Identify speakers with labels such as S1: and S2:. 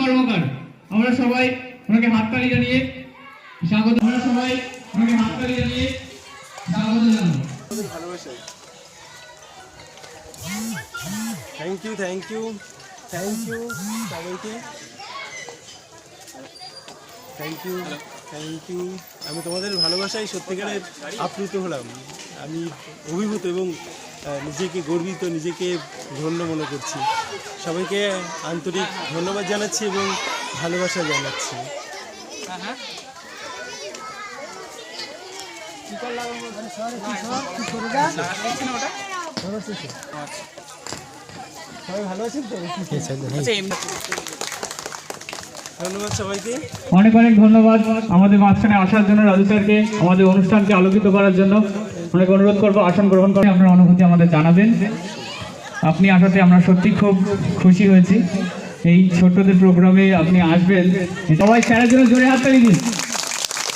S1: কর্মকার। আমরা সবাই ওনাকে হাততালি জানিয়ে স্বাগত। আমরা সবাই ওনাকে হাততালি জানিয়ে স্বাগত জানাবো।
S2: Thank you thank you thank you সবাইকে থ্যাংক ইউ থ্যাংক ইউ। আমি তোমাদের ভালোবাসায় সত্যিকারের আপ্লুত হলাম। আমি অভিভূত এবং নিজেকে গর্বিত, নিজেকে ধন্য মনে করছি। সবাইকে আন্তরিক ধন্যবাদ জানাচ্ছি এবং ভালোবাসা জানাচ্ছি। সবাই ভালো আছেন তো? ধন্যবাদ সবাইকে,
S1: অনেক অনেক ধন্যবাদ আমাদের মাঝখানে আসার জন্য, রাজু স্যারকে আমাদের অনুষ্ঠানকে আলোকিত করার জন্য। অনেক অনুরোধ করবো আসন গ্রহণ করে আপনার অনুভূতি আমাদের জানাবেন। আপনি আসাতে আমরা সত্যি খুব খুশি হয়েছি। এই ছোট্টদের প্রোগ্রামে আপনি আসবেন, সবাই স্যারের জন্য জোরে হাততালি দিন।